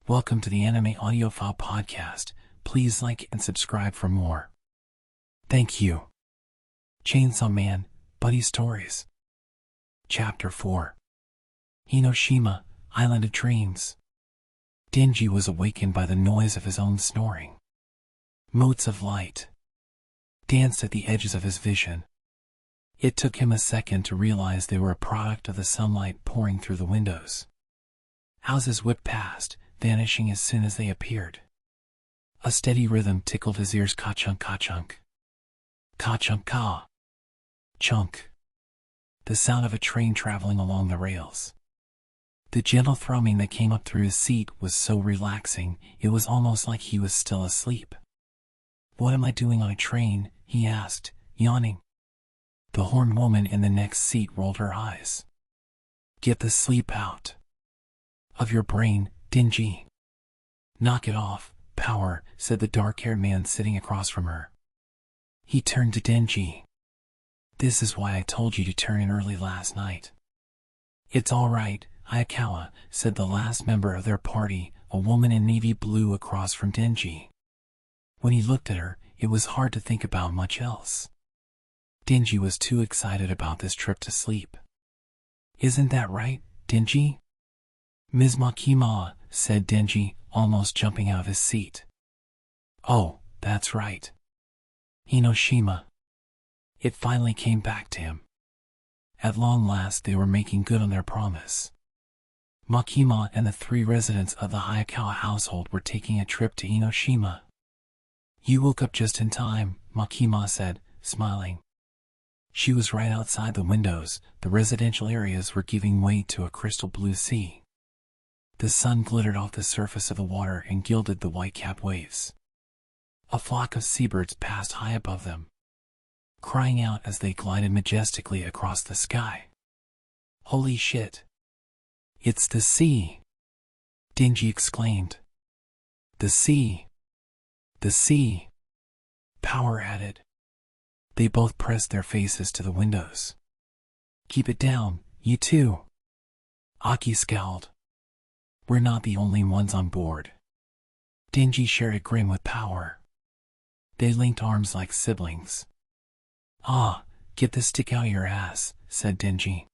Welcome to the Anime Audiophile Podcast. Please like and subscribe for more. Thank you. Chainsaw Man, Buddy Stories. Chapter 4. Enoshima, Island of Dreams. Denji was awakened by the noise of his own snoring. Motes of light danced at the edges of his vision. It took him a second to realize they were a product of the sunlight pouring through the windows. Houses whipped past, vanishing as soon as they appeared. A steady rhythm tickled his ears. Ka-chunk, ka-chunk. Ka-chunk, ka. Chunk. The sound of a train traveling along the rails. The gentle thrumming that came up through his seat was so relaxing, it was almost like he was still asleep. "What am I doing on a train?" he asked, yawning. The horned woman in the next seat rolled her eyes. "Get the sleep out of your brain, Denji." "Knock it off, Power," said the dark-haired man sitting across from her. He turned to Denji. "This is why I told you to turn in early last night." "It's all right, Ayakawa," said the last member of their party, a woman in navy blue across from Denji. When he looked at her, it was hard to think about much else. Denji was too excited about this trip to sleep. "Isn't that right, Denji?" "Ms. Makima," said Denji, almost jumping out of his seat. "Oh, that's right. Enoshima." It finally came back to him. At long last they were making good on their promise. Makima and the 3 residents of the Hayakawa household were taking a trip to Enoshima. "You woke up just in time," Makima said, smiling. She was right outside the windows. The residential areas were giving way to a crystal blue sea. The sun glittered off the surface of the water and gilded the white-capped waves. A flock of seabirds passed high above them, crying out as they glided majestically across the sky. "Holy shit! It's the sea!" Denji exclaimed. "The sea! The sea!" Power added. They both pressed their faces to the windows. "Keep it down, you two." Aki scowled. "We're not the only ones on board." Denji shared a grin with Power. They linked arms like siblings. "Ah, get the stick out your ass," said Denji.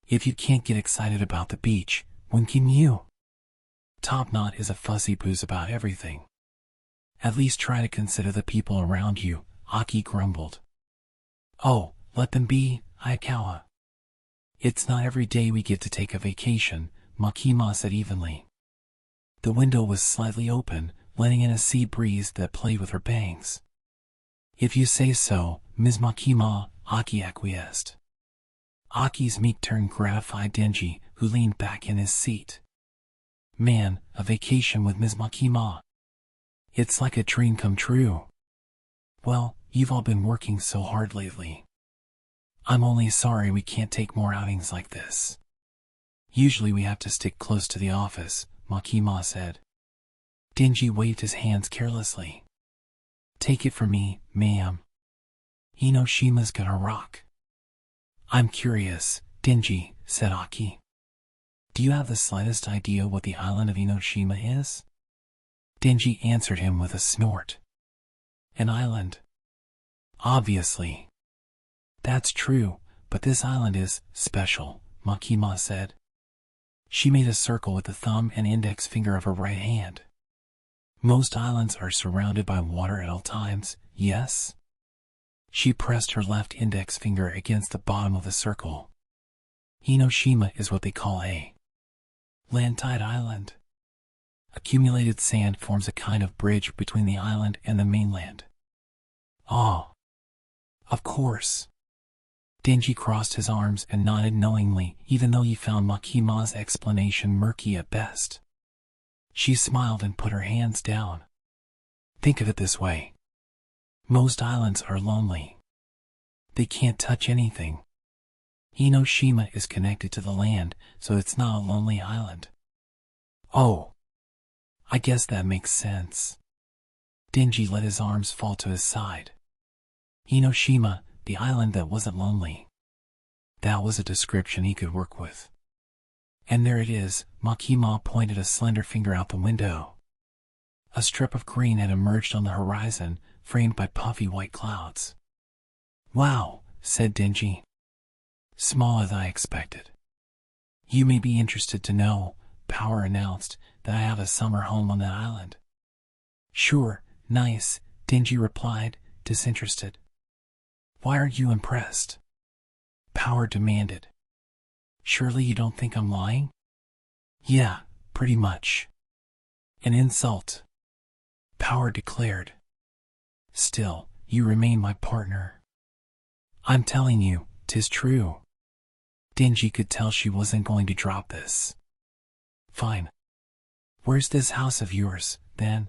"If you can't get excited about the beach, when can you?" Top Knot is a fussy booze about everything. "At least try to consider the people around you," Aki grumbled. "Oh, let them be, Ayakawa. It's not every day we get to take a vacation," Makima said evenly. The window was slightly open, letting in a sea breeze that played with her bangs. "If you say so, Ms. Makima," Aki acquiesced. Aki's meek turn gratified Denji, who leaned back in his seat. "Man, a vacation with Ms. Makima. It's like a dream come true." "Well, you've all been working so hard lately. I'm only sorry we can't take more outings like this. Usually we have to stick close to the office," Makima said. Denji waved his hands carelessly. "Take it from me, ma'am. Enoshima's gonna rock." "I'm curious, Denji," said Aki. "Do you have the slightest idea what the island of Enoshima is?" Denji answered him with a snort. "An island? Obviously." "That's true, but this island is special," Makima said. She made a circle with the thumb and index finger of her right hand. "Most islands are surrounded by water at all times, yes?" She pressed her left index finger against the bottom of the circle. "Enoshima is what they call a land-tied island. Accumulated sand forms a kind of bridge between the island and the mainland." "Oh, of course." Denji crossed his arms and nodded knowingly, even though he found Makima's explanation murky at best. She smiled and put her hands down. "Think of it this way. Most islands are lonely. They can't touch anything. Enoshima is connected to the land, so it's not a lonely island." "Oh, I guess that makes sense." Denji let his arms fall to his side. Enoshima, the island that wasn't lonely. That was a description he could work with. And there it is, Makima pointed a slender finger out the window. A strip of green had emerged on the horizon, framed by puffy white clouds. Wow, said Denji. Smaller than I expected. You may be interested to know, Power announced, that I have a summer home on that island. Sure, nice, Denji replied, disinterested. Why aren't you impressed? Power demanded. Surely you don't think I'm lying? Yeah, pretty much. An insult. Power declared. Still, you remain my partner. I'm telling you, 'tis true. Denji could tell she wasn't going to drop this. Fine. Where's this house of yours, then?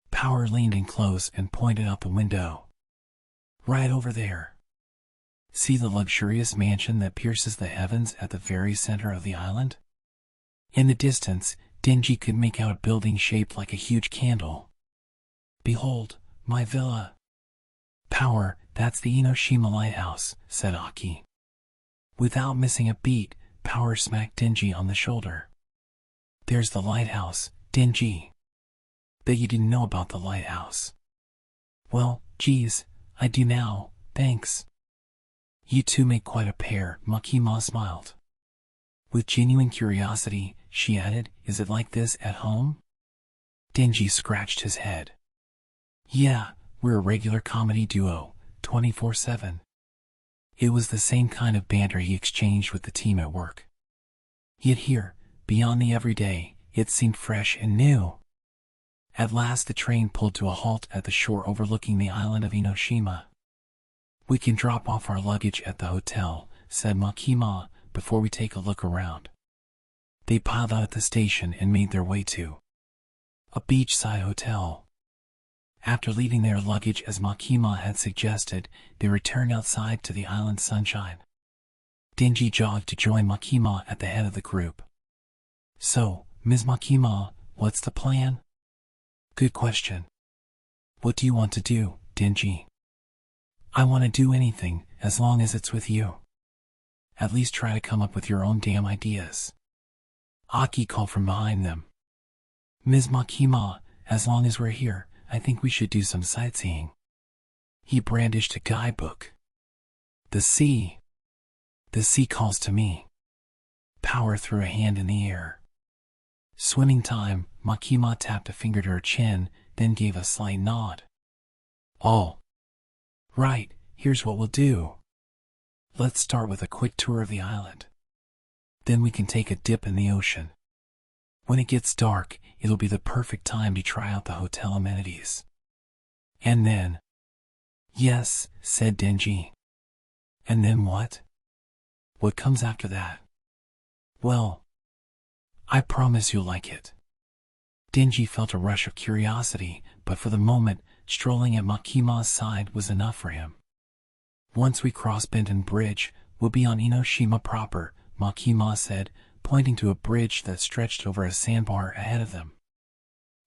Power leaned in close and pointed out the window. Right over there. See the luxurious mansion that pierces the heavens at the very center of the island? In the distance, Denji could make out a building shaped like a huge candle. Behold, my villa. Power, that's the Enoshima lighthouse, said Aki. Without missing a beat, Power smacked Denji on the shoulder. There's the lighthouse, Denji. Bet you didn't know about the lighthouse. Well, geez, I do now, thanks. You two make quite a pair, Makima smiled. With genuine curiosity, she added, is it like this at home? Denji scratched his head. Yeah, we're a regular comedy duo, 24/7. It was the same kind of banter he exchanged with the team at work. Yet here, beyond the everyday, it seemed fresh and new. At last the train pulled to a halt at the shore overlooking the island of Enoshima. We can drop off our luggage at the hotel, said Makima, before we take a look around. They piled out at the station and made their way to a beachside hotel. After leaving their luggage as Makima had suggested, they returned outside to the island's sunshine. Denji jogged to join Makima at the head of the group. So, Ms. Makima, what's the plan? Good question. What do you want to do, Denji? I want to do anything, as long as it's with you. At least try to come up with your own damn ideas. Aki called from behind them. Ms. Makima, as long as we're here, I think we should do some sightseeing. He brandished a guidebook. The sea. The sea calls to me. Power threw a hand in the air. Swimming time, Makima tapped a finger to her chin, then gave a slight nod. Oh. Right, here's what we'll do. Let's start with a quick tour of the island. Then we can take a dip in the ocean. When it gets dark, it'll be the perfect time to try out the hotel amenities. And then... Yes, said Denji. And then what? What comes after that? Well, I promise you'll like it. Denji felt a rush of curiosity, but for the moment, strolling at Makima's side was enough for him. Once we cross Benton Bridge, we'll be on Enoshima proper, Makima said, pointing to a bridge that stretched over a sandbar ahead of them.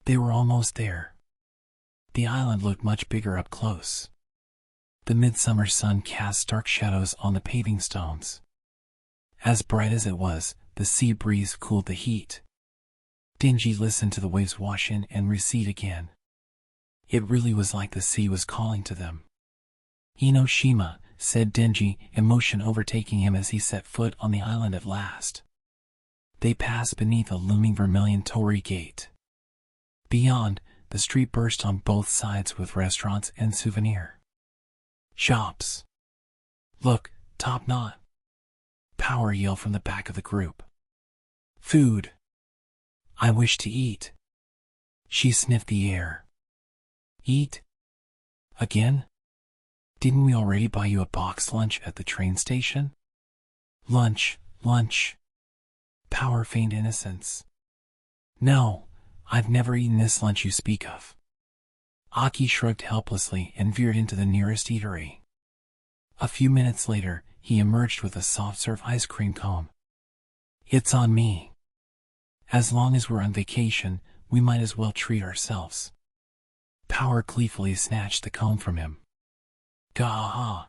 They were almost there. The island looked much bigger up close. The midsummer sun cast stark shadows on the paving stones. As bright as it was, the sea breeze cooled the heat. Denji listened to the waves wash in and recede again. It really was like the sea was calling to them. Enoshima, said Denji, emotion overtaking him as he set foot on the island at last. They passed beneath a looming vermilion torii gate. Beyond, the street burst on both sides with restaurants and souvenir shops. Look, top knot. Power yelled from the back of the group. Food. I wish to eat. She sniffed the air. Eat? Again? Didn't we already buy you a boxed lunch at the train station? Lunch. Power feigned innocence. No, I've never eaten this lunch you speak of. Aki shrugged helplessly and veered into the nearest eatery. A few minutes later, he emerged with a soft-serve ice cream cone. It's on me. As long as we're on vacation, we might as well treat ourselves. Power gleefully snatched the cone from him. Gah!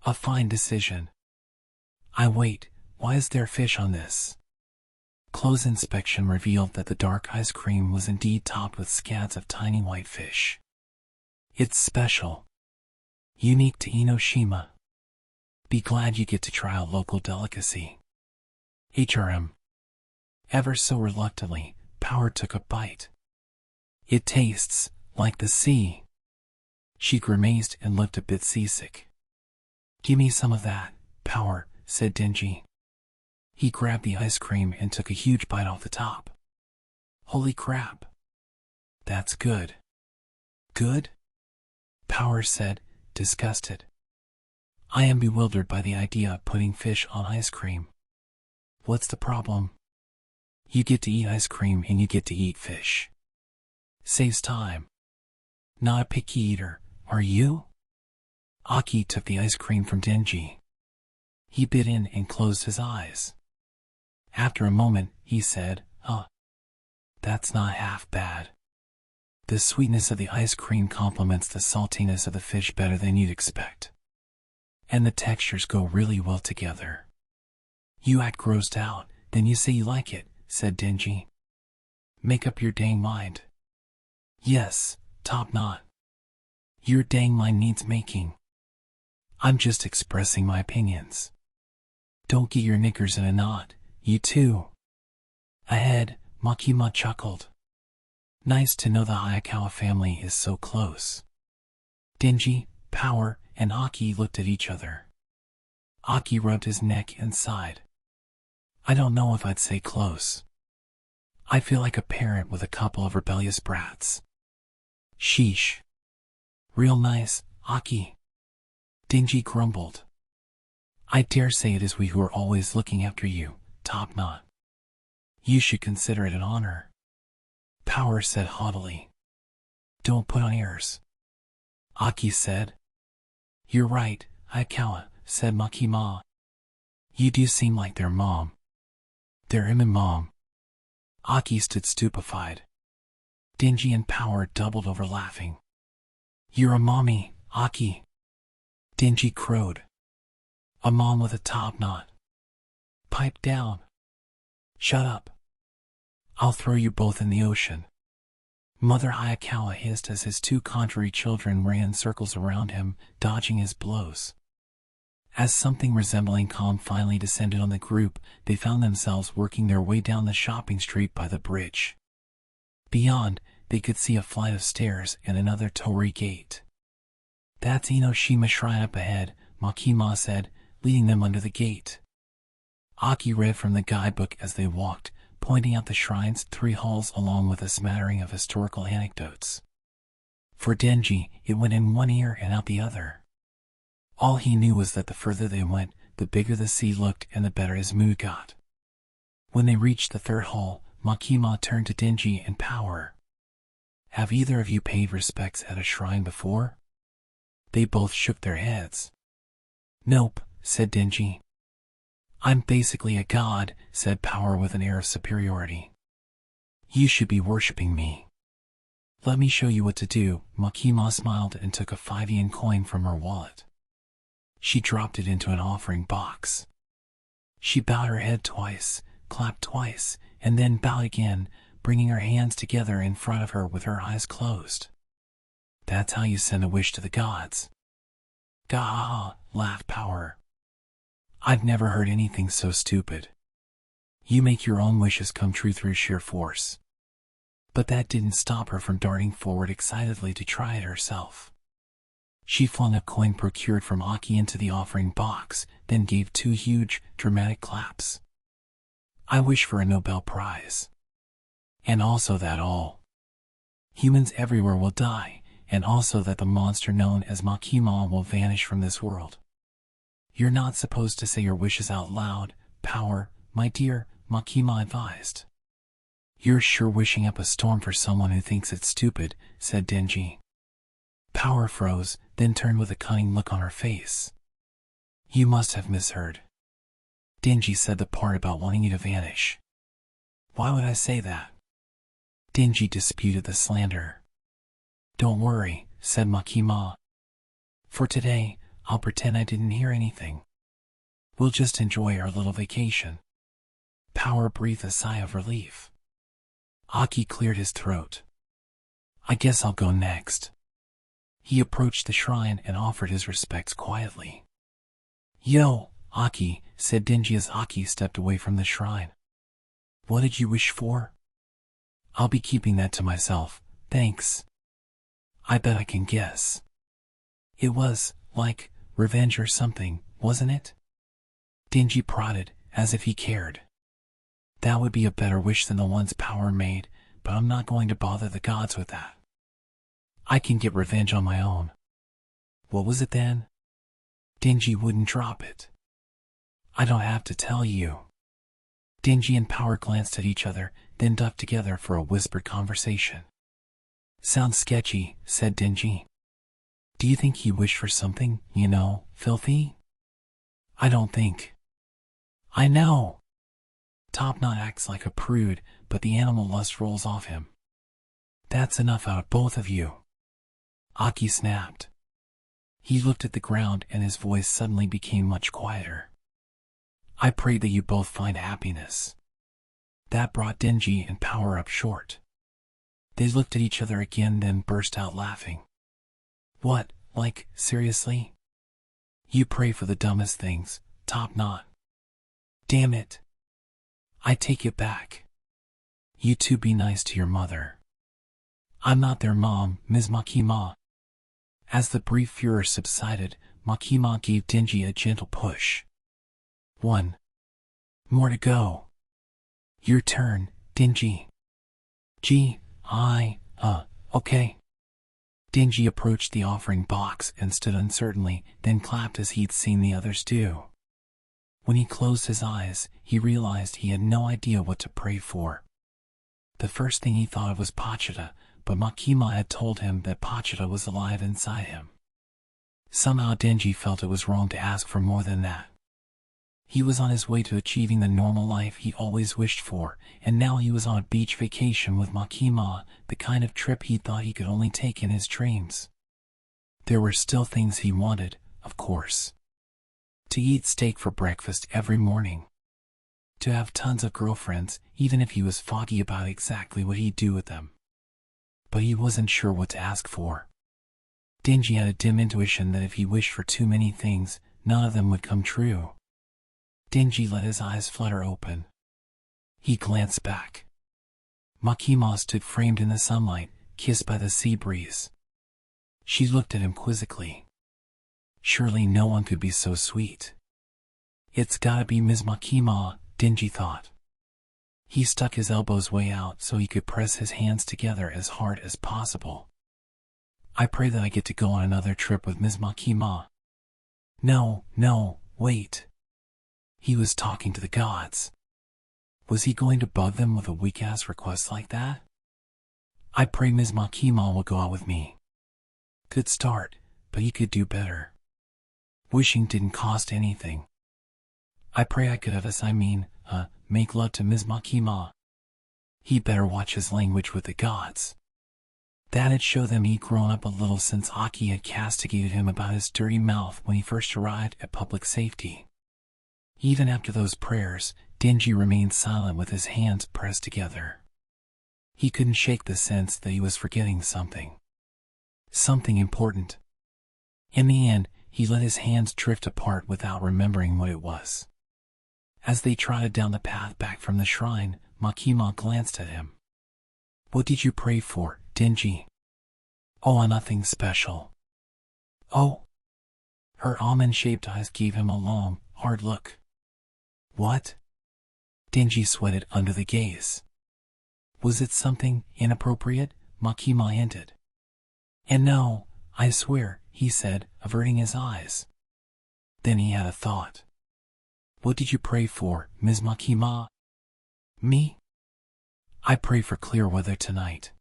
A fine decision. Wait, why is there fish on this? Close inspection revealed that the dark ice cream was indeed topped with scads of tiny white fish. It's special. Unique to Enoshima. Be glad you get to try a local delicacy. HRM. Ever so reluctantly, Power took a bite. It tastes like the sea. She grimaced and looked a bit seasick. Give me some of that, Power, said Denji. He grabbed the ice cream and took a huge bite off the top. Holy crap. That's good. Good? Power said, disgusted. I am bewildered by the idea of putting fish on ice cream. What's the problem? You get to eat ice cream and you get to eat fish. Saves time. Not a picky eater, are you? Aki took the ice cream from Denji. He bit in and closed his eyes. After a moment, he said, that's not half bad. The sweetness of the ice cream complements the saltiness of the fish better than you'd expect. And the textures go really well together. You act grossed out, then you say you like it, said Denji. Make up your dang mind. Yes, top knot. Your dang mind needs making. I'm just expressing my opinions. Don't get your knickers in a knot, you too. Ahead, Makima chuckled. Nice to know the Hayakawa family is so close. Denji, Power, and Aki looked at each other. Aki rubbed his neck and sighed. I don't know if I'd say close. I feel like a parent with a couple of rebellious brats. Sheesh. Real nice, Aki. Denji grumbled. I dare say it is we who are always looking after you, top knot. You should consider it an honor. Power said haughtily. Don't put on airs. Aki said. You're right, Hayakawa, said Makima. You do seem like their mom. Their mom. Aki stood stupefied. Denji and Power doubled over laughing. You're a mommy, Aki. Denji crowed. A mom with a top knot. Pipe down. Shut up. I'll throw you both in the ocean. Mother Hayakawa hissed as his two contrary children ran in circles around him, dodging his blows. As something resembling calm finally descended on the group, they found themselves working their way down the shopping street by the bridge. Beyond, they could see a flight of stairs and another torii gate. That's Enoshima Shrine up ahead, Makima said, leading them under the gate. Aki read from the guidebook as they walked, pointing out the shrine's 3 halls along with a smattering of historical anecdotes. For Denji, it went in one ear and out the other. All he knew was that the further they went, the bigger the sea looked and the better his mood got. When they reached the 3rd hall, Makima turned to Denji and Power. Have either of you paid respects at a shrine before? They both shook their heads. Nope, said Denji. I'm basically a god, said Power with an air of superiority. You should be worshipping me. Let me show you what to do. Makima smiled and took a 5 yen coin from her wallet. She dropped it into an offering box. She bowed her head twice, clapped twice, and then bowed again, bringing her hands together in front of her with her eyes closed. That's how you send a wish to the gods. Gah, laughed Power. I've never heard anything so stupid. You make your own wishes come true through sheer force. But that didn't stop her from darting forward excitedly to try it herself. She flung a coin procured from Aki into the offering box, then gave 2 huge, dramatic claps. I wish for a Nobel Prize. And also that all humans everywhere will die, and also that the monster known as Makima will vanish from this world. You're not supposed to say your wishes out loud, Power, my dear, Makima advised. You're sure wishing up a storm for someone who thinks it's stupid, said Denji. Power froze, then turned with a cunning look on her face. You must have misheard. Denji said the part about wanting you to vanish. Why would I say that? Denji disputed the slander. Don't worry, said Makima. For today, I'll pretend I didn't hear anything. We'll just enjoy our little vacation. Power breathed a sigh of relief. Aki cleared his throat. I guess I'll go next. He approached the shrine and offered his respects quietly. Yo, Aki, said Denji as Aki stepped away from the shrine. What did you wish for? I'll be keeping that to myself, thanks. I bet I can guess. It was, like, revenge or something, wasn't it? Denji prodded, as if he cared. That would be a better wish than the ones Power made, but I'm not going to bother the gods with that. I can get revenge on my own. What was it then? Denji wouldn't drop it. I don't have to tell you. Denji and Power glanced at each other, then ducked together for a whispered conversation. Sounds sketchy, said Denji. Do you think he wished for something, filthy? I don't think. I know. Top Knot acts like a prude, but the animal lust rolls off him. That's enough out of both of you. Aki snapped. He looked at the ground and his voice suddenly became much quieter. I pray that you both find happiness. That brought Denji and Power up short. They looked at each other again, then burst out laughing. What, like, seriously? You pray for the dumbest things, Top Knot. Damn it. I take it back. You two be nice to your mother. I'm not their mom, Ms. Makima. As the brief furor subsided, Makima gave Denji a gentle push. 1 more to go. Your turn, Denji. Okay. Denji approached the offering box and stood uncertainly, then clapped as he'd seen the others do. When he closed his eyes, he realized he had no idea what to pray for. The first thing he thought of was Pachita, but Makima had told him that Pachita was alive inside him. Somehow Denji felt it was wrong to ask for more than that. He was on his way to achieving the normal life he always wished for, and now he was on a beach vacation with Makima, the kind of trip he thought he could only take in his dreams. There were still things he wanted, of course. To eat steak for breakfast every morning. To have tons of girlfriends, even if he was foggy about exactly what he'd do with them. But he wasn't sure what to ask for. Denji had a dim intuition that if he wished for too many things, none of them would come true. Denji let his eyes flutter open. He glanced back. Makima stood framed in the sunlight, kissed by the sea breeze. She looked at him quizzically. Surely no one could be so sweet. It's gotta be Ms. Makima, Denji thought. He stuck his elbows way out so he could press his hands together as hard as possible. I pray that I get to go on another trip with Ms. Makima. No, wait. He was talking to the gods. Was he going to bug them with a weak-ass request like that? I pray Ms. Makima will go out with me. Good start, but he could do better. Wishing didn't cost anything. I pray I could make love to Ms. Makima. He better watch his language with the gods. That'd show them he'd grown up a little since Aki had castigated him about his dirty mouth when he first arrived at public safety. Even after those prayers, Denji remained silent with his hands pressed together. He couldn't shake the sense that he was forgetting something. Something important. In the end, he let his hands drift apart without remembering what it was. As they trotted down the path back from the shrine, Makima glanced at him. What did you pray for, Denji? Oh, nothing special. Oh. Her almond-shaped eyes gave him a long, hard look. What? Denji sweated under the gaze. Was it something inappropriate? Makima hinted. And no, I swear, he said, averting his eyes. Then he had a thought. What did you pray for, Ms. Makima? Me? I pray for clear weather tonight.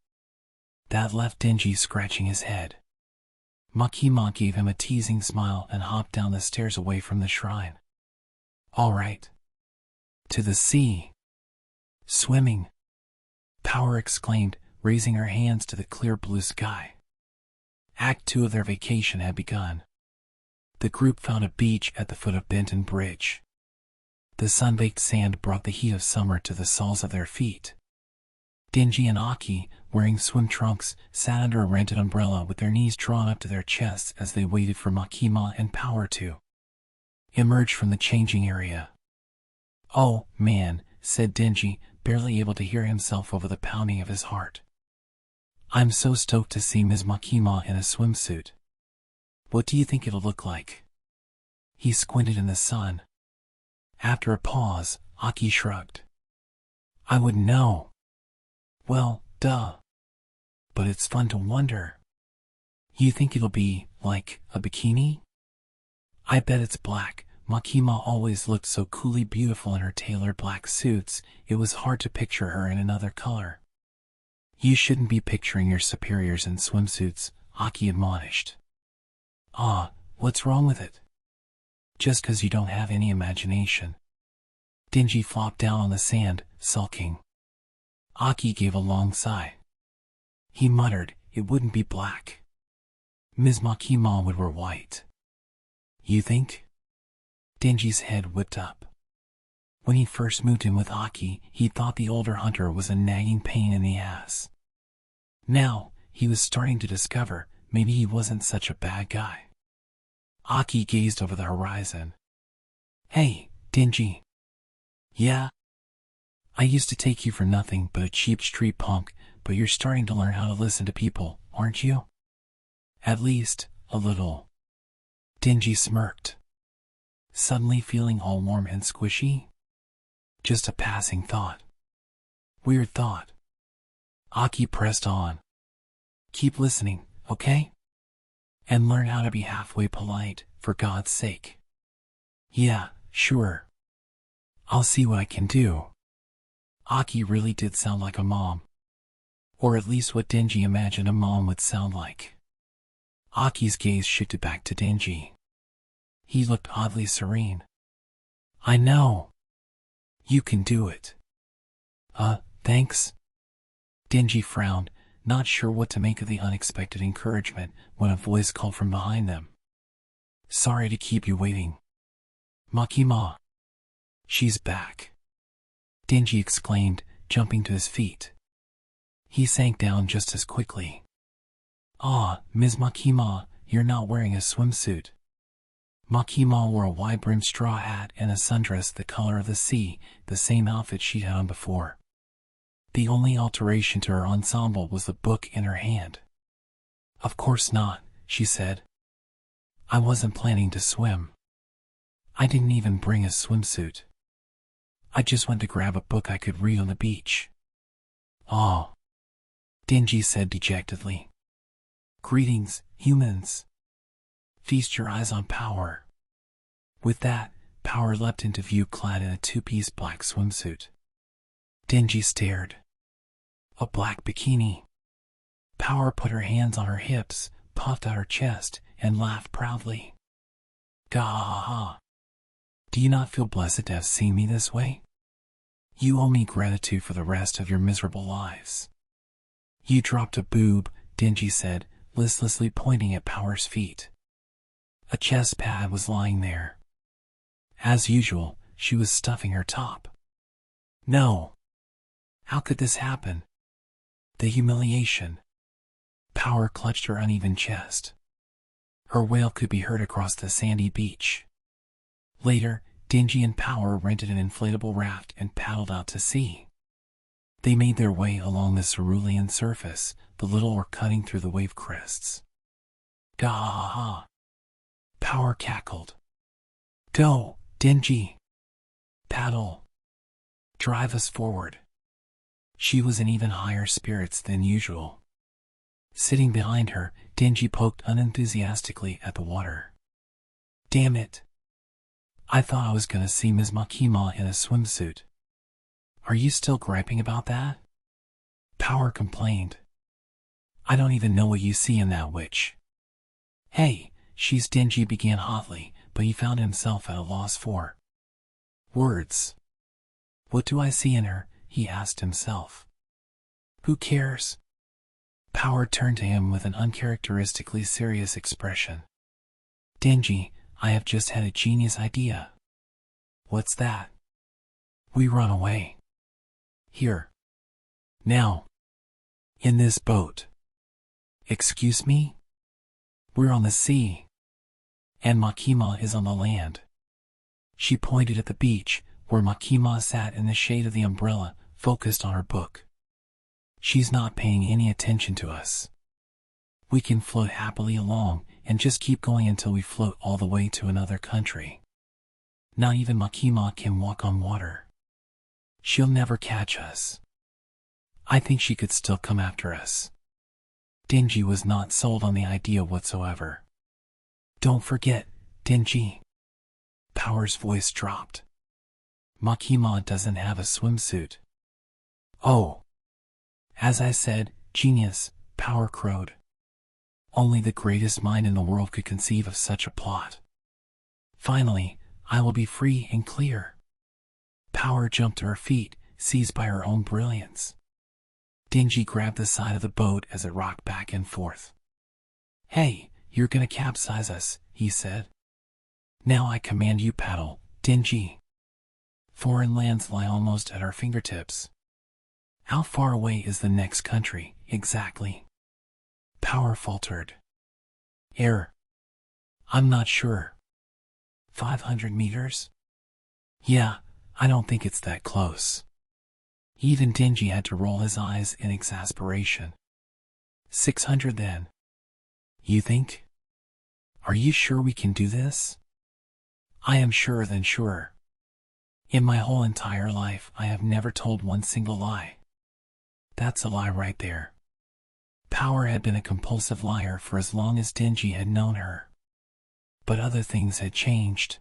That left Denji scratching his head. Makima gave him a teasing smile and hopped down the stairs away from the shrine. All right. To the sea. Swimming. Power exclaimed, raising her hands to the clear blue sky. Act 2 of their vacation had begun. The group found a beach at the foot of Benton Bridge. The sun-baked sand brought the heat of summer to the soles of their feet. Denji and Aki, wearing swim trunks, sat under a rented umbrella with their knees drawn up to their chests as they waited for Makima and Power to emerge from the changing area. "Oh, man," said Denji, barely able to hear himself over the pounding of his heart. "I'm so stoked to see Ms. Makima in a swimsuit. What do you think it'll look like?" He squinted in the sun. After a pause, Aki shrugged. "I wouldn't know." "Well, duh. But it's fun to wonder. You think it'll be, like, a bikini?" "I bet it's black." Makima always looked so coolly beautiful in her tailored black suits, it was hard to picture her in another color. "You shouldn't be picturing your superiors in swimsuits," Aki admonished. "Ah, what's wrong with it? Just 'cause you don't have any imagination." Denji flopped down on the sand, sulking. Aki gave a long sigh. He muttered, "It wouldn't be black. Ms. Makima would wear white." "You think?" Denji's head whipped up. When he first moved in with Aki, he thought the older hunter was a nagging pain in the ass. Now, he was starting to discover maybe he wasn't such a bad guy. Aki gazed over the horizon. "Hey, Denji." "Yeah? I used to take you for nothing but a cheap street punk, but you're starting to learn how to listen to people, aren't you? At least, a little." Denji smirked. Suddenly feeling all warm and squishy? Just a passing thought. Weird thought. Aki pressed on. "Keep listening, okay? And learn how to be halfway polite, for God's sake." "Yeah, sure. I'll see what I can do." Aki really did sound like a mom. Or at least what Denji imagined a mom would sound like. Aki's gaze shifted back to Denji. He looked oddly serene. "I know. You can do it." Thanks." Denji frowned, not sure what to make of the unexpected encouragement when a voice called from behind them. "Sorry to keep you waiting. Makima. She's back," Denji exclaimed, jumping to his feet. He sank down just as quickly. "Ah, Ms. Makima, you're not wearing a swimsuit." Makima wore a wide-brimmed straw hat and a sundress the color of the sea, the same outfit she'd had on before. The only alteration to her ensemble was the book in her hand. "Of course not," she said. "I wasn't planning to swim. I didn't even bring a swimsuit. I just went to grab a book I could read on the beach." "Oh," Denji said dejectedly. "Greetings, humans. Feast your eyes on Power." With that, Power leapt into view clad in a two-piece black swimsuit. Denji stared. A black bikini. Power put her hands on her hips, puffed out her chest, and laughed proudly. "Gah-ha-ha. Do you not feel blessed to have seen me this way? You owe me gratitude for the rest of your miserable lives." "You dropped a boob," Denji said, listlessly pointing at Power's feet. A chest pad was lying there. As usual, she was stuffing her top. "No. How could this happen? The humiliation." Power clutched her uneven chest. Her wail could be heard across the sandy beach. Later, Denji and Power rented an inflatable raft and paddled out to sea. They made their way along the cerulean surface, the little oar cutting through the wave crests. "Gah-ha-ha." Power cackled. "Go, Denji. Paddle. Drive us forward." She was in even higher spirits than usual. Sitting behind her, Denji poked unenthusiastically at the water. "Damn it. I thought I was gonna see Ms. Makima in a swimsuit." "Are you still griping about that?" Power complained. "I don't even know what you see in that witch." "Hey, she's," Denji began hotly, but he found himself at a loss for words. "What do I see in her?" he asked himself. "Who cares?" Power turned to him with an uncharacteristically serious expression. "Denji, I have just had a genius idea." "What's that?" We run away. Here. Now. In this boat. Excuse me? We're on the sea. And Makima is on the land. She pointed at the beach, where Makima sat in the shade of the umbrella, focused on her book. She's not paying any attention to us. We can float happily along, and just keep going until we float all the way to another country. Not even Makima can walk on water. She'll never catch us. I think she could still come after us. Denji was not sold on the idea whatsoever. Don't forget, Denji. Power's voice dropped. Makima doesn't have a swimsuit. Oh. As I said, genius, Power crowed. Only the greatest mind in the world could conceive of such a plot. Finally, I will be free and clear. Power jumped to her feet, seized by her own brilliance. Denji grabbed the side of the boat as it rocked back and forth. Hey, you're gonna capsize us, he said. Now I command you paddle, Denji. Foreign lands lie almost at our fingertips. How far away is the next country, exactly? Power faltered. I'm not sure. 500 meters? Yeah, I don't think it's that close. Even Denji had to roll his eyes in exasperation. 600 then. You think? Are you sure we can do this? I am surer than sure. In my whole entire life, I have never told one single lie. That's a lie right there. Power had been a compulsive liar for as long as Denji had known her. But other things had changed.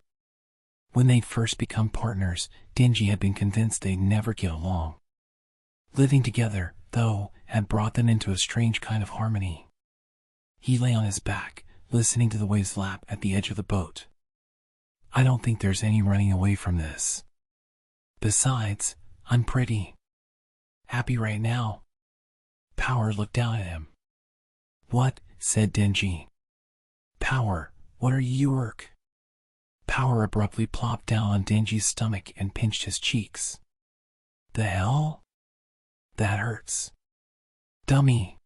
When they'd first become partners, Denji had been convinced they'd never get along. Living together, though, had brought them into a strange kind of harmony. He lay on his back, listening to the waves lap at the edge of the boat. I don't think there's any running away from this. Besides, I'm pretty happy right now. Power looked down at him. What? Said Denji. Power, what are you work? Power abruptly plopped down on Denji's stomach and pinched his cheeks. The hell? That hurts. Dummy.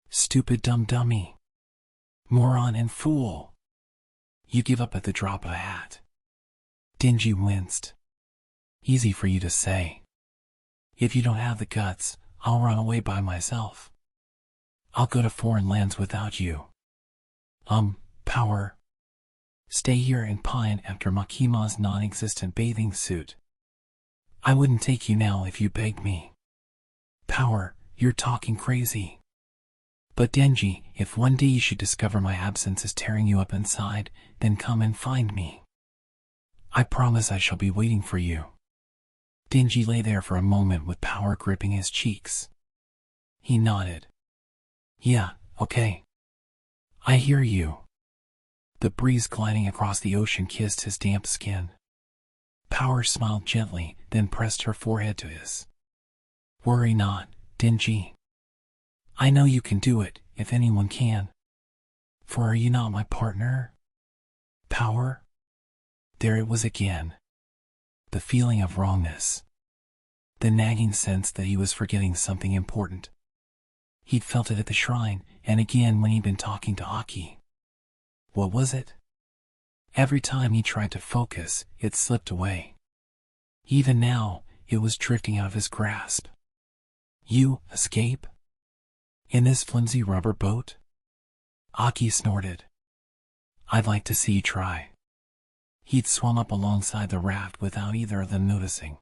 Stupid dumb dummy. Moron and fool. You give up at the drop of a hat. Denji winced. Easy for you to say. If you don't have the guts, I'll run away by myself. I'll go to foreign lands without you. Power. Stay here and pine after Makima's non-existent bathing suit. I wouldn't take you now if you begged me. Power, you're talking crazy. But Denji, if one day you should discover my absence is tearing you up inside, then come and find me. I promise I shall be waiting for you. Denji lay there for a moment with Power gripping his cheeks. He nodded. Yeah, okay. I hear you. The breeze gliding across the ocean kissed his damp skin. Power smiled gently, then pressed her forehead to his. Worry not, Denji. I know you can do it, if anyone can. For are you not my partner? Power? There it was again. The feeling of wrongness. The nagging sense that he was forgetting something important. He'd felt it at the shrine, and again when he'd been talking to Aki. What was it? Every time he tried to focus, it slipped away. Even now, it was drifting out of his grasp. You escape? In this flimsy rubber boat? Aki snorted. I'd like to see you try. He'd swum up alongside the raft without either of them noticing.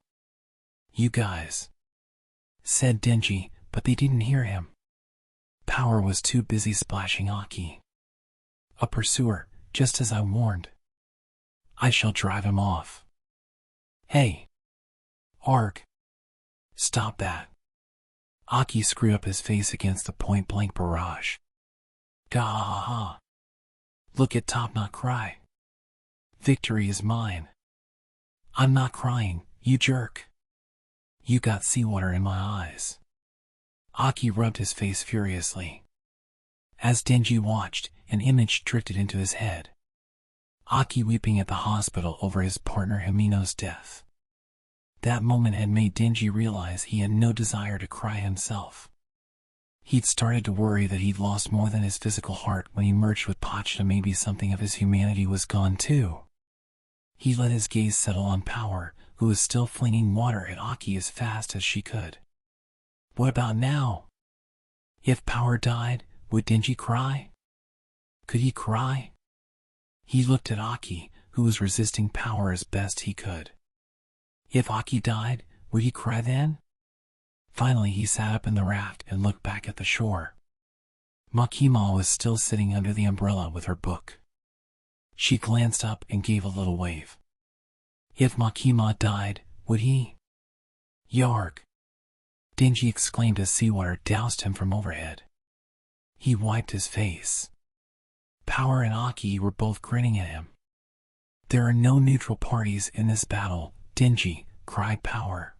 You guys, said Denji, but they didn't hear him. Power was too busy splashing Aki. A pursuer, just as I warned. I shall drive him off. Hey. Arg. Stop that. Aki screwed up his face against the point-blank barrage. Gah-ha-ha. Look at Top not cry. Victory is mine. I'm not crying, you jerk. You got seawater in my eyes. Aki rubbed his face furiously. As Denji watched, an image drifted into his head. Aki weeping at the hospital over his partner Himeno's death. That moment had made Denji realize he had no desire to cry himself. He'd started to worry that he'd lost more than his physical heart when he merged with Pachita. Maybe something of his humanity was gone too. He let his gaze settle on Power, who was still flinging water at Aki as fast as she could. What about now? If Power died, would Denji cry? Could he cry? He looked at Aki, who was resisting Power as best he could. If Aki died, would he cry then? Finally he sat up in the raft and looked back at the shore. Makima was still sitting under the umbrella with her book. She glanced up and gave a little wave. If Makima died, would he? Yarg! Denji exclaimed as seawater doused him from overhead. He wiped his face. Power and Aki were both grinning at him. There are no neutral parties in this battle, Denji, cried Power.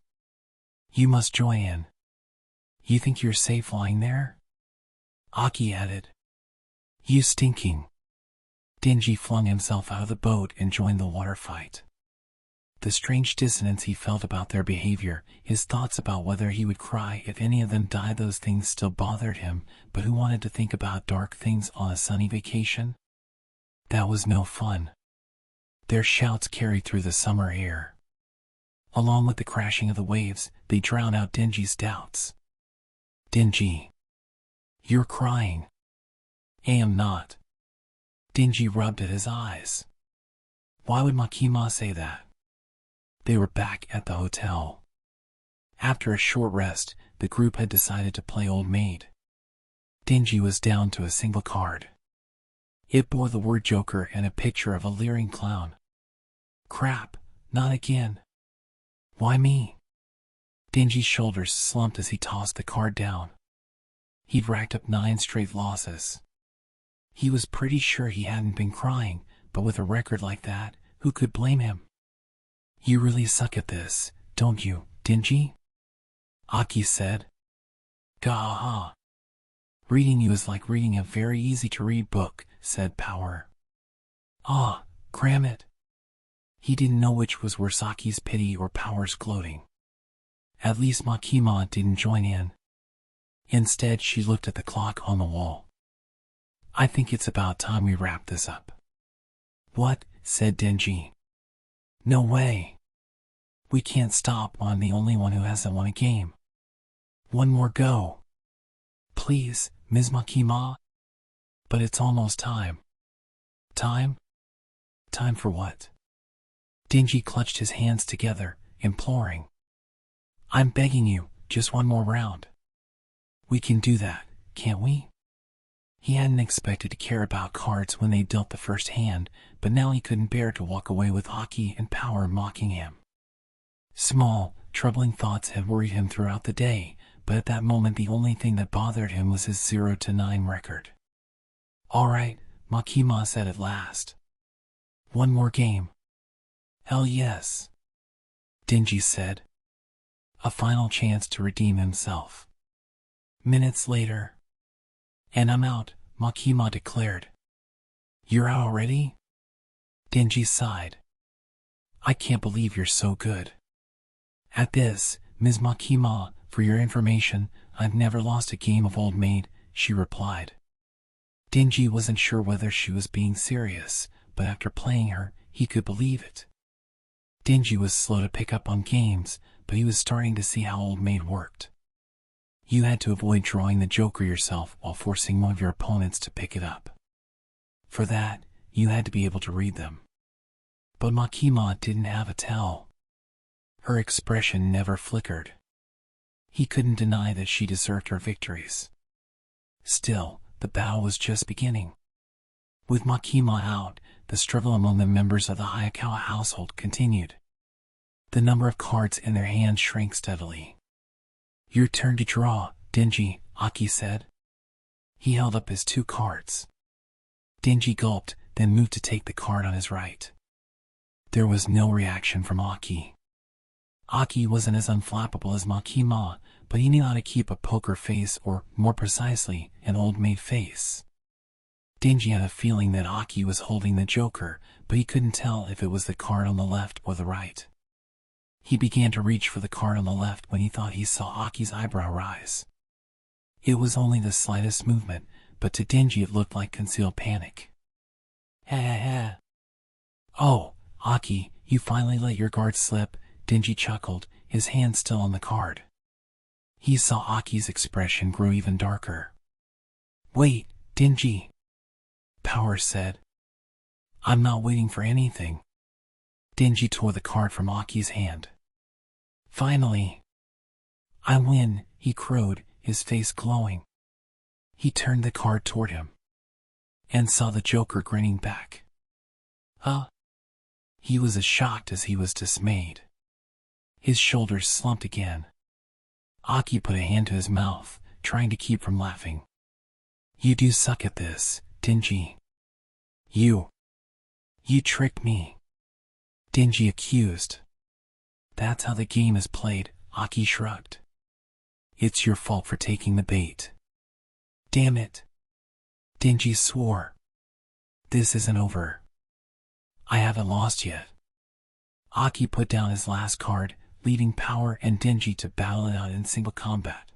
You must join in. You think you're safe lying there? Aki added. You stinking. Denji flung himself out of the boat and joined the water fight. The strange dissonance he felt about their behavior, his thoughts about whether he would cry if any of them died, those things still bothered him, but who wanted to think about dark things on a sunny vacation? That was no fun. Their shouts carried through the summer air. Along with the crashing of the waves, they drowned out Denji's doubts. Denji. You're crying. I am not. Denji rubbed at his eyes. Why would Makima say that? They were back at the hotel. After a short rest, the group had decided to play Old Maid. Denji was down to a single card. It bore the word Joker and a picture of a leering clown. Crap, not again. Why me? Denji's shoulders slumped as he tossed the card down. He'd racked up 9 straight losses. He was pretty sure he hadn't been crying, but with a record like that, who could blame him? You really suck at this, don't you, Denji? Aki said. Gah-ha. Reading you is like reading a very easy-to-read book, said Power. Ah, cram it. He didn't know which was worse, Aki's pity or Power's gloating. At least Makima didn't join in. Instead, she looked at the clock on the wall. I think it's about time we wrap this up. What? Said Denji. No way. We can't stop. I'm the only one who hasn't won a game. One more go. Please, Ms. Makima. But it's almost time. Time? Time for what? Denji clutched his hands together, imploring. I'm begging you, just one more round. We can do that, can't we? He hadn't expected to care about cards when they dealt the first hand, but now he couldn't bear to walk away with Aki and Power mocking him. Small, troubling thoughts had worried him throughout the day, but at that moment the only thing that bothered him was his 0-9 record. All right, Makima said at last. One more game. Hell yes. Denji said. A final chance to redeem himself. Minutes later. And I'm out, Makima declared. You're out already? Denji sighed. I can't believe you're so good. At this, Ms. Makima, for your information, I've never lost a game of Old Maid, she replied. Denji wasn't sure whether she was being serious, but after playing her, he could believe it. Denji was slow to pick up on games, but he was starting to see how Old Maid worked. You had to avoid drawing the Joker yourself while forcing one of your opponents to pick it up. For that, you had to be able to read them. But Makima didn't have a tell. Her expression never flickered. He couldn't deny that she deserved her victories. Still, the battle was just beginning. With Makima out, the struggle among the members of the Hayakawa household continued. The number of cards in their hands shrank steadily. Your turn to draw, Denji, Aki said. He held up his 2 cards. Denji gulped, then moved to take the card on his right. There was no reaction from Aki. Aki wasn't as unflappable as Makima, but he knew how to keep a poker face or, more precisely, an Old Maid face. Denji had a feeling that Aki was holding the Joker, but he couldn't tell if it was the card on the left or the right. He began to reach for the card on the left when he thought he saw Aki's eyebrow rise. It was only the slightest movement, but to Denji it looked like concealed panic. Ha ha ha. Oh, Aki, you finally let your guard slip, Denji chuckled, his hand still on the card. He saw Aki's expression grow even darker. Wait, Denji, Power said. I'm not waiting for anything. Denji tore the card from Aki's hand. Finally. I win, he crowed, his face glowing. He turned the card toward him and saw the Joker grinning back. Huh? He was as shocked as he was dismayed. His shoulders slumped again. Aki put a hand to his mouth, trying to keep from laughing. You do suck at this, Denji. You tricked me, Denji accused. That's how the game is played, Aki shrugged. It's your fault for taking the bait. Damn it. Denji swore. This isn't over. I haven't lost yet. Aki put down his last card, leaving Power and Denji to battle it out in single combat.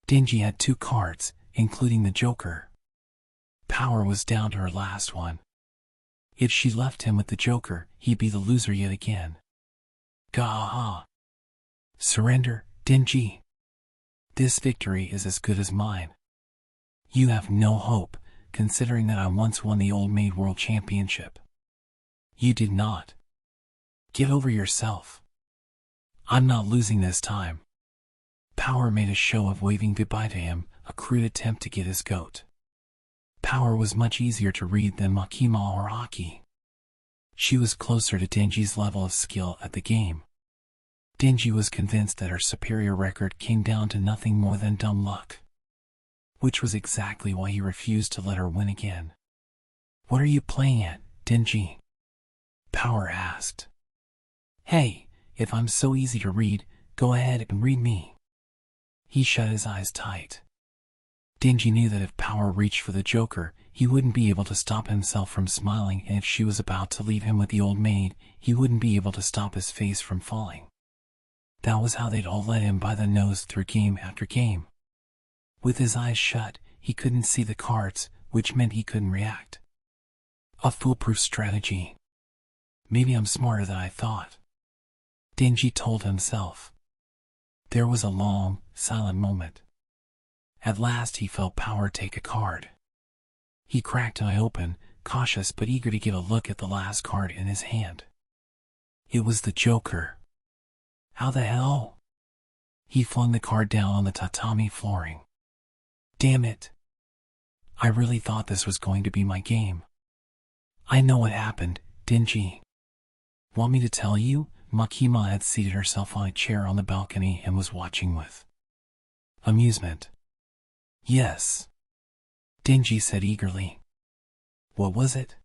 Denji had 2 cards, including the Joker. Power was down to her last one. If she left him with the Joker, he'd be the loser yet again. Gah! Surrender, Denji. This victory is as good as mine. You have no hope, considering that I once won the Old Maid World Championship. You did not. Get over yourself. I'm not losing this time. Power made a show of waving goodbye to him, a crude attempt to get his goat. Power was much easier to read than Makima or Aki. She was closer to Denji's level of skill at the game. Denji was convinced that her superior record came down to nothing more than dumb luck, which was exactly why he refused to let her win again. What are you playing at, Denji? Power asked. Hey, if I'm so easy to read, go ahead and read me. He shut his eyes tight. Denji knew that if Power reached for the Joker, he wouldn't be able to stop himself from smiling, and if she was about to leave him with the old maid, he wouldn't be able to stop his face from falling. That was how they'd all led him by the nose through game after game. With his eyes shut, he couldn't see the cards, which meant he couldn't react. A foolproof strategy. Maybe I'm smarter than I thought, Denji told himself. There was a long, silent moment. At last he felt Power take a card. He cracked an eye open, cautious but eager to get a look at the last card in his hand. It was the Joker. How the hell? He flung the card down on the tatami flooring. Damn it. I really thought this was going to be my game. I know what happened, Denji. Want me to tell you? Makima had seated herself on a chair on the balcony and was watching with amusement. Yes, Denji said eagerly. What was it?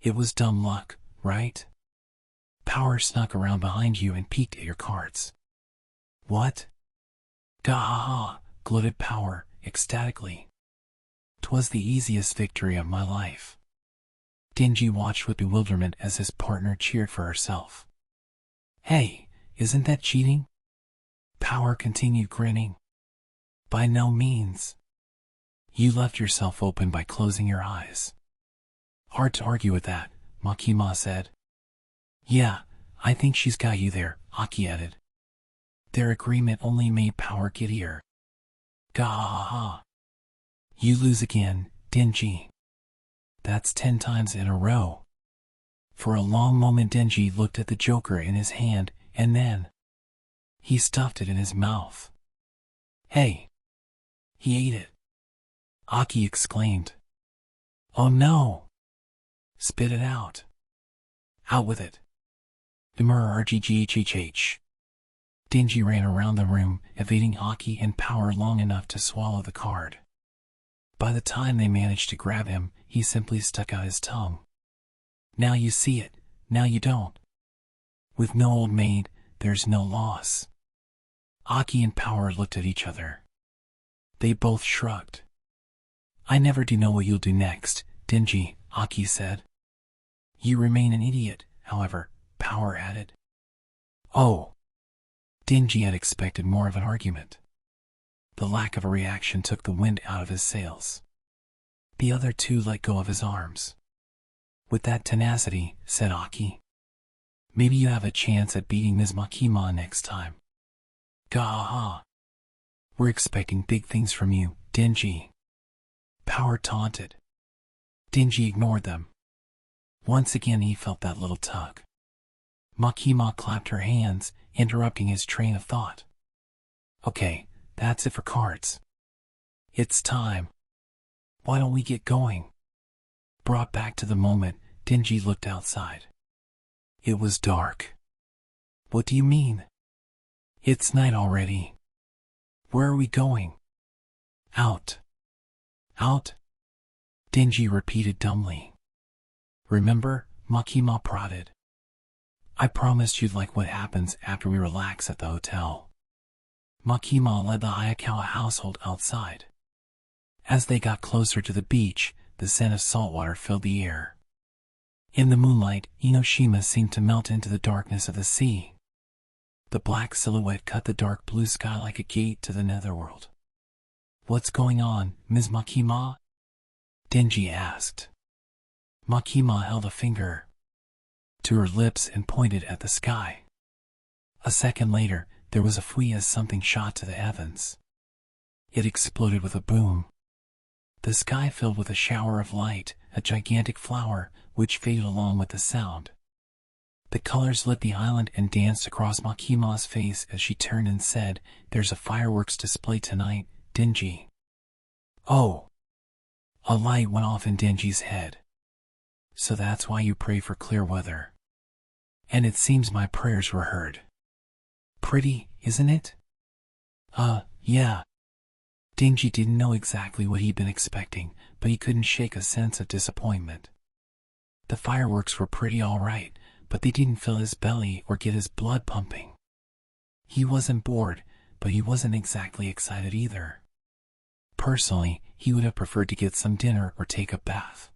It was dumb luck, right? Power snuck around behind you and peeked at your cards. What? Gah! Gloated Power, ecstatically. 'Twas the easiest victory of my life. Denji watched with bewilderment as his partner cheered for herself. Hey, isn't that cheating? Power continued grinning. By no means. You left yourself open by closing your eyes. Hard to argue with that, Makima said. Yeah, I think she's got you there, Aki added. Their agreement only made Power giddier. Gah! You lose again, Denji. That's 10 times in a row. For a long moment Denji looked at the Joker in his hand, and then he stuffed it in his mouth. Hey! He ate it. Aki exclaimed. Oh no! Spit it out. Out with it. Rggghh. Denji ran around the room, evading Aki and Power long enough to swallow the card. By the time they managed to grab him, he simply stuck out his tongue. Now you see it, now you don't. With no old maid, there's no loss. Aki and Power looked at each other. They both shrugged. I never do know what you'll do next, Denji, Aki said. You remain an idiot, however, Power added. Oh, Denji had expected more of an argument. The lack of a reaction took the wind out of his sails. The other two let go of his arms. With that tenacity, said Aki, maybe you have a chance at beating Ms. Makima next time. Gah! We're expecting big things from you, Denji. Power taunted. Denji ignored them. Once again he felt that little tug. Makima clapped her hands, interrupting his train of thought. Okay, that's it for cards. It's time. Why don't we get going? Brought back to the moment, Denji looked outside. It was dark. What do you mean? It's night already. Where are we going? Out. Out? Denji repeated dumbly. Remember, Makima prodded. I promised you'd like what happens after we relax at the hotel. Makima led the Hayakawa household outside. As they got closer to the beach, the scent of salt water filled the air. In the moonlight, Inoshima seemed to melt into the darkness of the sea. The black silhouette cut the dark blue sky like a gate to the netherworld. What's going on, Ms. Makima? Denji asked. Makima held a finger to her lips and pointed at the sky. A second later, there was a fui as something shot to the heavens. It exploded with a boom. The sky filled with a shower of light, a gigantic flower, which faded along with the sound. The colors lit the island and danced across Makima's face as she turned and said, "There's a fireworks display tonight, Denji." Oh! A light went off in Denji's head. So that's why you pray for clear weather. And it seems my prayers were heard. Pretty, isn't it? Yeah. Denji didn't know exactly what he'd been expecting, but he couldn't shake a sense of disappointment. The fireworks were pretty all right, but they didn't fill his belly or get his blood pumping. He wasn't bored, but he wasn't exactly excited either. Personally, he would have preferred to get some dinner or take a bath.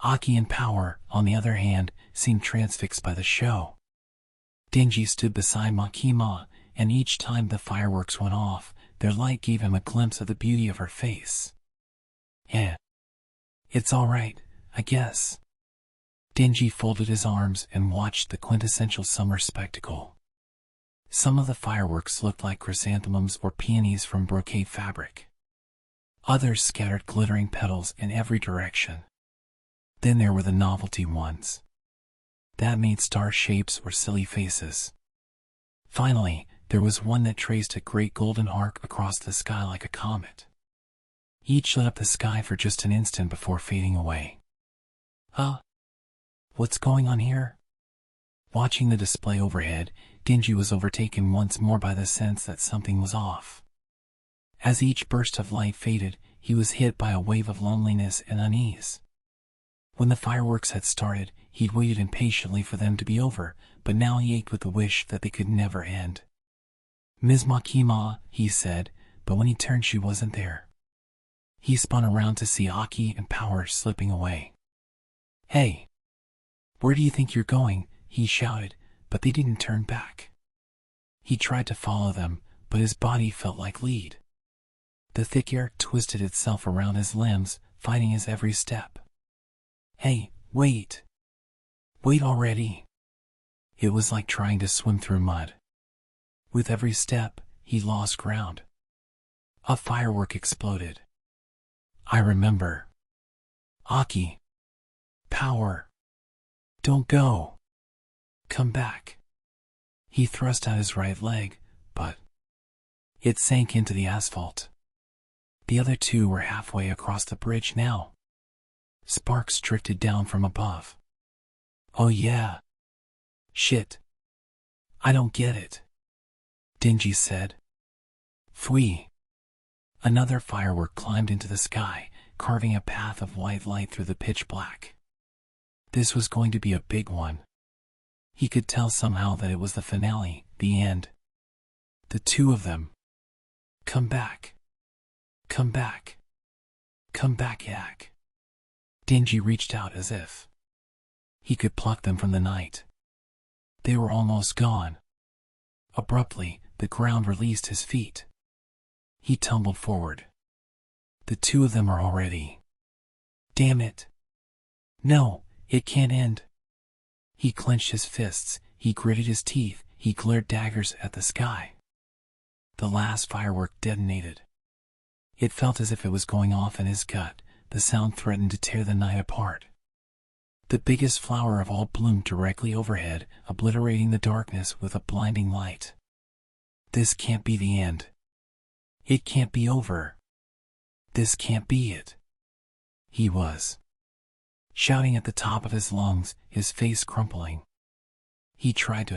Aki and Power, on the other hand, seemed transfixed by the show. Denji stood beside Makima, and each time the fireworks went off, their light gave him a glimpse of the beauty of her face. Yeah. It's all right, I guess. Denji folded his arms and watched the quintessential summer spectacle. Some of the fireworks looked like chrysanthemums or peonies from brocade fabric. Others scattered glittering petals in every direction. Then there were the novelty ones that made star shapes or silly faces. Finally, there was one that traced a great golden arc across the sky like a comet. Each lit up the sky for just an instant before fading away. What's going on here? Watching the display overhead, Denji was overtaken once more by the sense that something was off. As each burst of light faded, he was hit by a wave of loneliness and unease. When the fireworks had started, he'd waited impatiently for them to be over, but now he ached with the wish that they could never end. "Ms. Makima," he said, but when he turned she wasn't there. He spun around to see Aki and Power slipping away. "Hey! Where do you think you're going?" he shouted, but they didn't turn back. He tried to follow them, but his body felt like lead. The thick air twisted itself around his limbs, fighting his every step. "Hey, wait! Wait already!" It was like trying to swim through mud. With every step, he lost ground. A firework exploded. "I remember. Aki. Power. Don't go. Come back." He thrust out his right leg, but it sank into the asphalt. The other two were halfway across the bridge now. Sparks drifted down from above. "Oh yeah. Shit. I don't get it," Denji said. "Fui." Another firework climbed into the sky, carving a path of white light through the pitch black. This was going to be a big one. He could tell somehow that it was the finale, the end. The two of them. Come back. Come back. Come back, Yak. Denji reached out as if he could pluck them from the night. They were almost gone. Abruptly, the ground released his feet. He tumbled forward. The two of them are already. Damn it. No, it can't end. He clenched his fists, he gritted his teeth, he glared daggers at the sky. The last firework detonated. It felt as if it was going off in his gut. The sound threatened to tear the night apart. The biggest flower of all bloomed directly overhead, obliterating the darkness with a blinding light. This can't be the end. It can't be over. This can't be it. He was shouting at the top of his lungs, his face crumpling. He tried to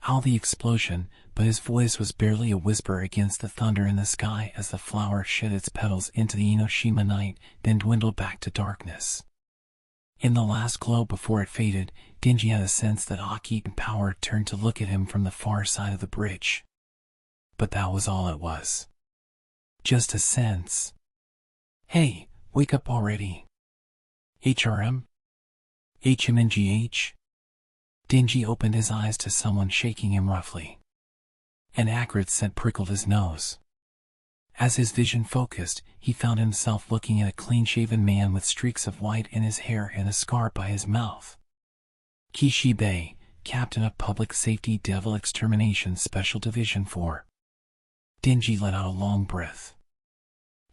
howl the explosion, but his voice was barely a whisper against the thunder in the sky as the flower shed its petals into the Enoshima night, then dwindled back to darkness. In the last glow before it faded, Denji had a sense that Aki and Power turned to look at him from the far side of the bridge. But that was all it was. Just a sense. Hey, wake up already. HRM? HMNGH? Denji opened his eyes to someone shaking him roughly. An acrid scent prickled his nose. As his vision focused, he found himself looking at a clean-shaven man with streaks of white in his hair and a scar by his mouth. Kishibe, Captain of Public Safety Devil Extermination Special Division 4. Denji let out a long breath.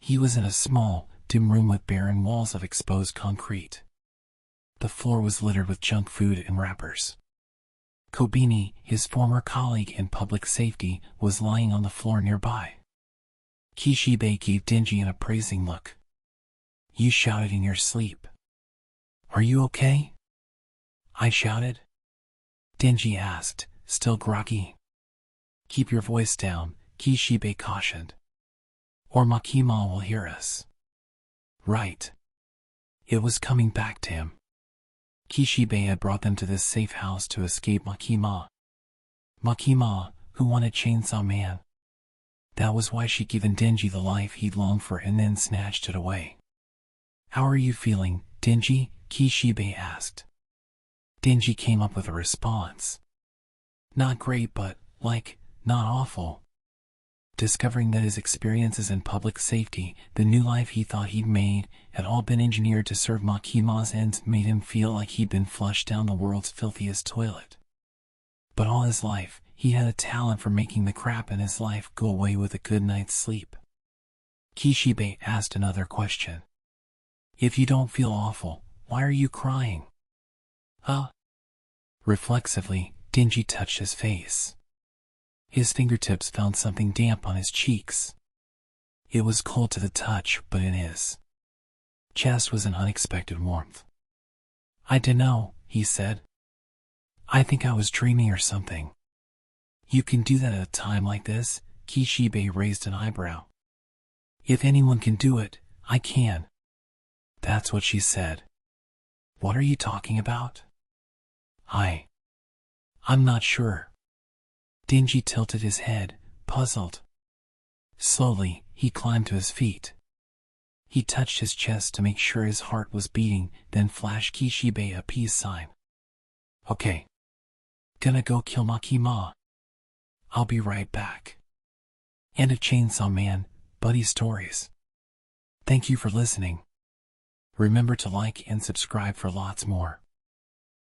He was in a small, dim room with barren walls of exposed concrete. The floor was littered with junk food and wrappers. Kobini, his former colleague in public safety, was lying on the floor nearby. Kishibe gave Denji an appraising look. You shouted in your sleep. Are you okay? I shouted. Denji asked, still groggy. Keep your voice down, Kishibe cautioned. Or Makima will hear us. Right. It was coming back to him. Kishibe had brought them to this safe house to escape Makima. Makima, who wanted Chainsaw Man. That was why she'd given Denji the life he'd longed for and then snatched it away. How are you feeling, Denji? Kishibe asked. Denji came up with a response. Not great, but, not awful. Discovering that his experiences in public safety, the new life he thought he'd made, had all been engineered to serve Makima's ends made him feel like he'd been flushed down the world's filthiest toilet. But all his life, he had a talent for making the crap in his life go away with a good night's sleep. Kishibe asked another question. If you don't feel awful, why are you crying? Huh? Reflexively, Denji touched his face. His fingertips found something damp on his cheeks. It was cold to the touch, but in his chest was an unexpected warmth. I dunno, he said. I think I was dreaming or something. You can do that at a time like this? Kishibe raised an eyebrow. If anyone can do it, I can. That's what she said. What are you talking about? I'm not sure. Denji tilted his head, puzzled. Slowly, he climbed to his feet. He touched his chest to make sure his heart was beating, then flashed Kishibe a peace sign. Okay. Gonna go kill Makima. I'll be right back. End of Chainsaw Man, Buddy Stories. Thank you for listening. Remember to like and subscribe for lots more.